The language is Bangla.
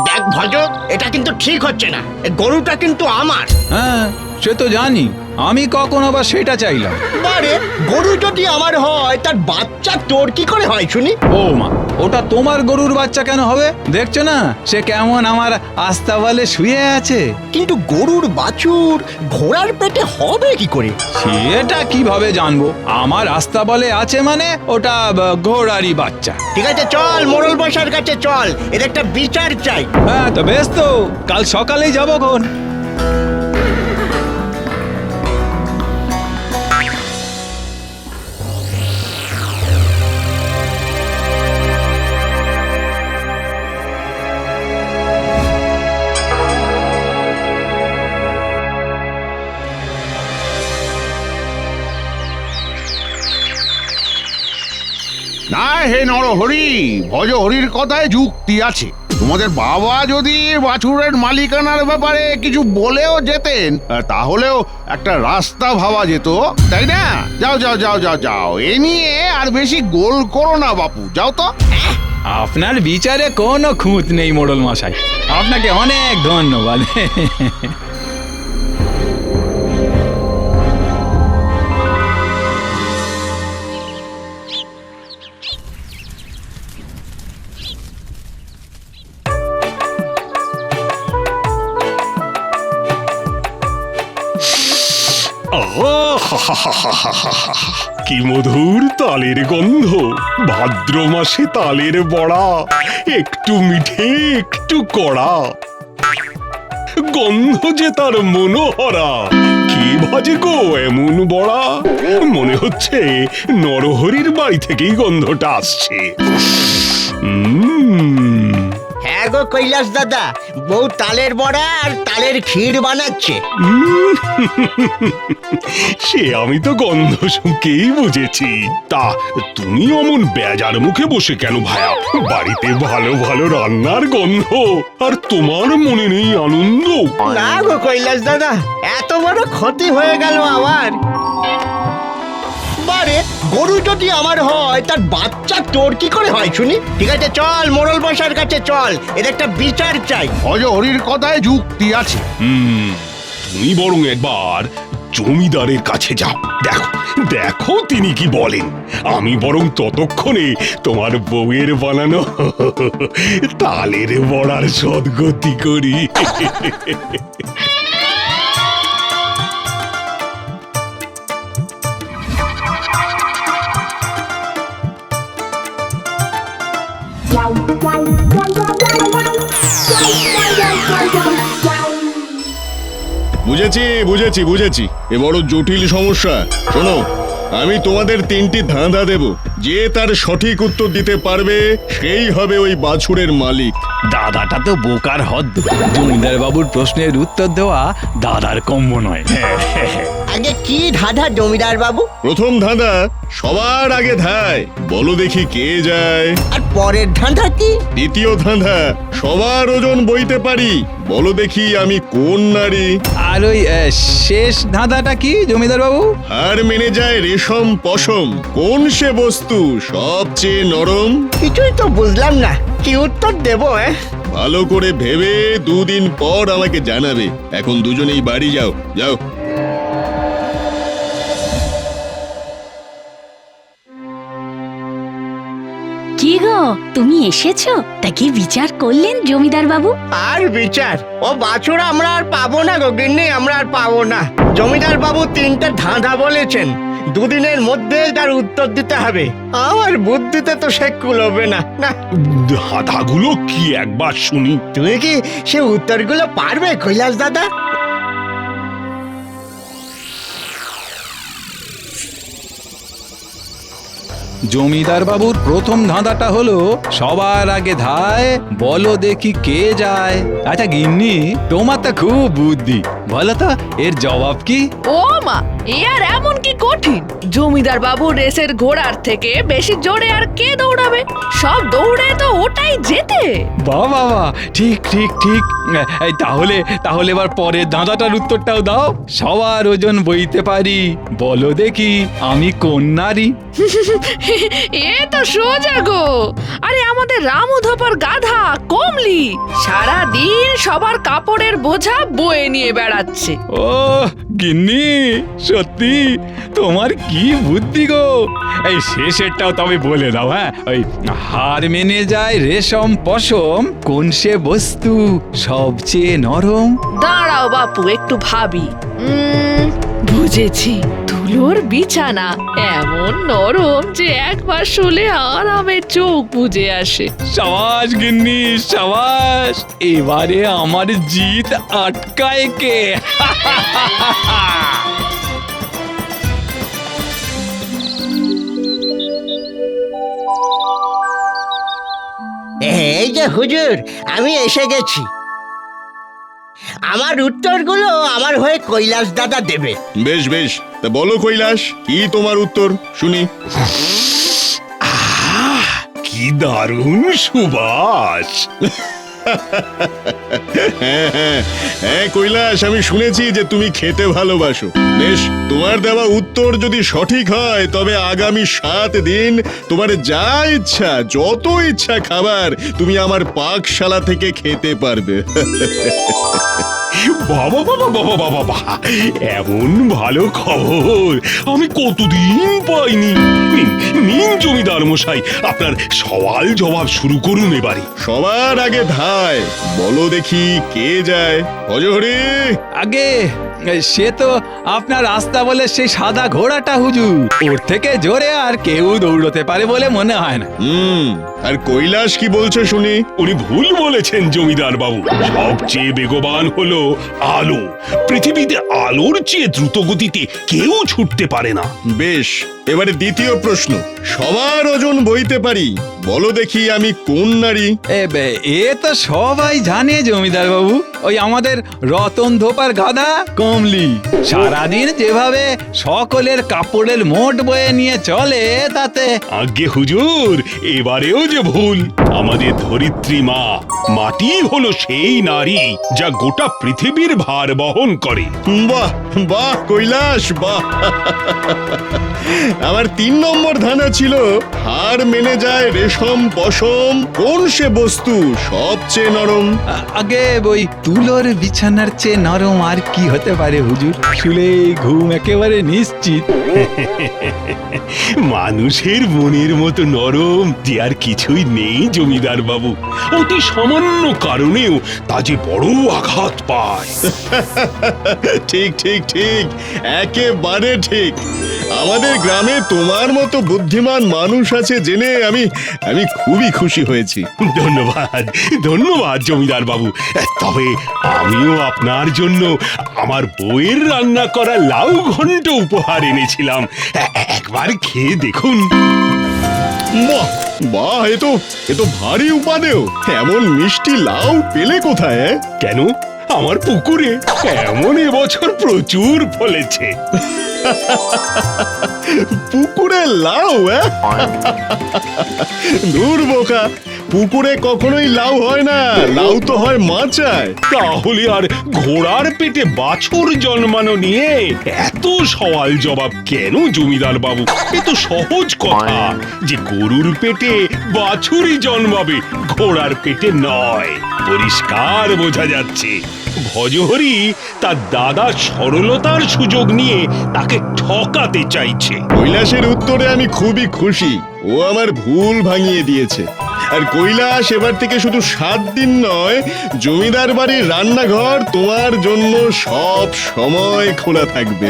দেখ ভজ, এটা কিন্তু ঠিক হচ্ছে না। গরুটা কিন্তু আমার। হ্যাঁ, সে তো জানি, আমি কখন আবার সেটা চাইলাম? আরে গরু যদি আমার হয়, তার বাচ্চা তোর কি করে হয় শুনি? ও মা, ওটা তোমার গরুর বাচ্চা কেন হবে? দেখছো না সে কেমন আমার আস্তাবলে শুয়ে আছে। কিন্তু গরুর বাছুর ঘোড়ার পেটে হবে কি করে? সেটা কিভাবে জানবো? আমার আস্তাবলে আছে মানে ওটা ঘোড়ারই বাচ্চা। ঠিক আছে, চল মোড়ল বসার কাছে চল, এর একটা বিচার চাই। হ্যাঁ, তো বেশ, তো কাল সকালেই যাবো খন। না হে নরহরি, ভজহরির কথায় যুক্তি আছে। তোমাদের বাবা যদি বাছুরের মালিকানার ব্যাপারে কিছু বলেও যেতেন, তাহলেও একটা রাস্তা ভাবা যেত, তাই না? যাও যাও যাও যাও যাও, এ নিয়ে আর বেশি গোল করো না বাপু, যাও তো। আপনার বিচারে কোনো খুঁত নেই মোড়ল মশাই, আপনাকে অনেক ধন্যবাদ। কি মধুর তালের গন্ধ! ভাদ্র মাসে তালের বড়া, একটু মিঠে একটু কড়া, গন্ধ যে তার মনোহরা। কে ভাজে গো এমন বড়া? মনে হচ্ছে নরহরির বাড়ি থেকেই গন্ধটা আসছে। হ্যাঁ গো কৈলাস দাদা, বউ তালের বড়া আর তালের ক্ষীর বানাচ্ছে। সে আমি তো গন্ধ শুকেই বুঝেছি। তা তুমি অমন বেজার মুখে বসে কেন ভায়া? বাড়িতে ভালো ভালো রান্নার গন্ধ, আর তোমার মনে নেই আনন্দ? না গো কৈলাস দাদা, এত বড় ক্ষতি হয়ে গেল আমার। বারে গরু যদি আমার হয়, তার বাচ্চা তোর কি করে হয় শুনি? ঠিক আছে, চল মোড়ল বসার কাছে চল, এর একটা বিচার চাই। ভজহরির কথায় যুক্তি আছে। তুমি বরং একবার জমিদারের কাছে যাও, দেখো দেখো তিনি কি বলেন। আমি বরং ততক্ষণে তোমার বউয়ের বানানো তালের বড়ার সদ্গতি করি। বুঝেছি বুঝেছি বুঝেছি, এ বড় জটিল সমস্যা। শোনো, আমি তোমাদের তিনটি ধাঁধা দেব, যে তার সঠিক উত্তর দিতে পারবে সেই হবে ওই বাছুরের মালিক। দাদাটা তো বোকার হদ্দ, জমিদার বাবুর প্রশ্নের উত্তর দেওয়া দাদার কম্য নয়। আগে কি ধাঁধা জমিদার বাবু? প্রথম ধাঁধা, সবার আগে ধায়, বলো দেখি কে যায়। আর পরের ধাঁধা কি? দ্বিতীয় ধাঁধা, সবার ওজন বইতে পারি, বলো দেখি আমি কোন নারী। আর ওই শেষ ধাঁধাটা কি জমিদার বাবু? হার মেনে যায় রেশম পশম, কোন সে বস্তু সবচেয়ে নরম। কিছুই তো বুঝলাম না, কি উত্তর দেবো? ভালো করে ভেবে দুদিন পর আমাকে জানাবে। এখন দুজনেই বাড়ি যাও, যাও। কি গো, তুমি এসেছো? তা কি বিচার করলেন জমিদার বাবু? আর বিচার? ও বাছুর আমরা আর পাবো না গো গিন্নি, আমরা আর পাবো না। জমিদার বাবু তিনটে ধাঁধা বলেছেন, দুদিনের মধ্যে তার উত্তর দিতে হবে। আমার বুদ্ধিতে তো সে কুলোবে না। না, ধাঁধাগুলো কি একবার শুনি। তুমি কি সে উত্তরগুলো পারবে কৈলাস দাদা? জমিদার বাবুর প্রথম ধাঁধাটা হলো সবার আগে ধায়, বলো দেখি কে যায়। আচ্ছা গিন্নি, তোমার তো খুব বুদ্ধি, বলো তো এর জবাব কি? ও মা, এ আর এমন কি কঠিন? জমিদার বাবু রেসের ঘোড়ার থেকে বেশি জোরে আর কে দৌড়াবে? সব দৌড়ে তো ওটাই জেতে। বাহ বাবা, ঠিক ঠিক ঠিক। এই তাহলে তাহলে এবার পরের ধাঁধাটার উত্তরটাও দাও। সবার ওজন বইতে পারি, বলো দেখি আমি কোন নারী? এ তো সোজা গো। আরে আমাদের রামু ধোপার গাধা কমলি সারা দিন সবার কাপড়ের বোঝা বয়ে নিয়ে বেড়াচ্ছে। ও গিন্নি, সত্যি তোমার কি বুদ্ধি গো। এই শেষেরটাও তবে বলে দাও। হ্যাঁ, ওই হার মেনে যায় রেশম পশম, কোন সে বস্তু সবচেয়ে নরম? দাঁড়াও বাপু, একটু ভাবি। বুঝেছি, ধুলোর বিছানা, এমন নরম যে একবার শুলে আরামে চোখ বুজে আসে। সাবাস গিন্নি সাবাস, এবারে আমার জিত আটকায় কে? এই যে হুজুর, আমি এসে গেছি। আমার উত্তরগুলো আমার হয়ে কৈলাস দাদা দেবে। বেশ বেশ, তা বলো কৈলাস, কি তোমার উত্তর শুনি। কি দারুণ সুবাস! হ্যাঁ হ্যাঁ হ্যাঁ কৈলাস, আমি শুনেছি যে তুমি খেতে ভালোবাসো। বেশ, তোমার দেওয়া উত্তর যদি সঠিক হয় তবে আগামী 7 দিন তোমার যা ইচ্ছা, যত ইচ্ছা খাবার তুমি আমার পাকশালা থেকে খেতে পারবে। বাবা বাবা বাবা বাবা বাবা, এমন ভালো খবর আমি কতদিন পাইনি। নিন নিন জমিদার মশাই, আপনার সওয়াল জবাব শুরু করুন এবারে। সবার আগে ধায়, বলো দেখি কে যায়? অজহরি। আগে সে তো আপনার রাস্তা বলে সেই সাদা ঘোড়াটা হুজুর, ওর থেকে জোরে আর কেউ দৌড়তে পারে বলে মনে হয় না। আর কৈলাস কি বলছে শুনি? উনি ভুল বলেছেন জমিদার বাবু, সবচেয়ে বেগবান হলো আলো। পৃথিবীতে আলোর চেয়ে দ্রুত গতিতে কেউ ছুটতে পারে না। বেশ, এবারে দ্বিতীয় প্রশ্ন, সবার ওজন বইতে পারি, বলো দেখি আমি কোন নারী? এ তো সবাই জানে জমিদার বাবু, ওই আমাদের রতন ধোপার গাধা কমলি। সারাদিন যেভাবে সকলের কাপড়ের মোট বয়ে নিয়ে চলে তাতে। আজ্ঞে হুজুর, এবারেও যে ভুল। আমাদের ধরিত্রী মা, মাটি হলো সেই নারী যা গোটা পৃথিবীর ভার বহন করে। বাহ বাহ কৈলাস, বাহ। আমার 3 নম্বর ধাঁধা ছিল, হার মেনে যায় রেশম পশম, কোন সে বস্তু সবচেয়ে নরম? আগে ওই তুলোর বিছানার চেয়ে নরম আর কি হতে পারে হুজুর? শুলে ঘুম একেবারে নিশ্চিত। মানুষের মনের মতো নরম যে আর কিছুই নেই জমিদার বাবু। অতি সামান্য কারণেও তা যে বড় আঘাত পায়। ঠিক ঠিক ঠিক, একেবারে ঠিক। আমাদের গ্রামে তোমার মতো বুদ্ধিমান মানুষ আছে জেনে আমি খুবই খুশি হয়েছি। ধন্যবাদ ধন্যবাদ জমিদার বাবু। তবে আমিও আপনার জন্য আমার বউয়ের রান্না করা লাউ ঘন্ট উপহার এনেছিলাম, একবার খেয়ে দেখুন। বাহ বাহ, এ তো ভারী উপাদেয়। এমন মিষ্টি লাউ পেলে কোথায়? কেন, আমার পুকুরে এমন এবছর প্রচুর ফলেছে। পুকুরে লাউ? দূর বোকা, পুকুরে কখনোই লাউ হয় না, লাউ তো হয় মাচায়। তাহলে আর ঘোড়ার পেটে বাছুর জন্মানো নিয়ে এত সওয়াল জবাব কেন জমিদার বাবু? এ তো সহজ কথা যে গরুর পেটে বাছুরই জন্মাবে, ঘোড়ার পেটে নয়। পরিষ্কার বোঝা যাচ্ছে ভজহরি তার দাদা সরলতার সুযোগ নিয়ে তাকে ঠকাতে চাইছে। কৈলাসের উত্তরে আমি খুবই খুশি, ও আমার ভুল ভাঙিয়ে দিয়েছে। আর কৈলাস, এবার থেকে শুধু 7 দিন নয়, জমিদার বাড়ির রান্নাঘর তোমার জন্য সব সময় খোলা থাকবে।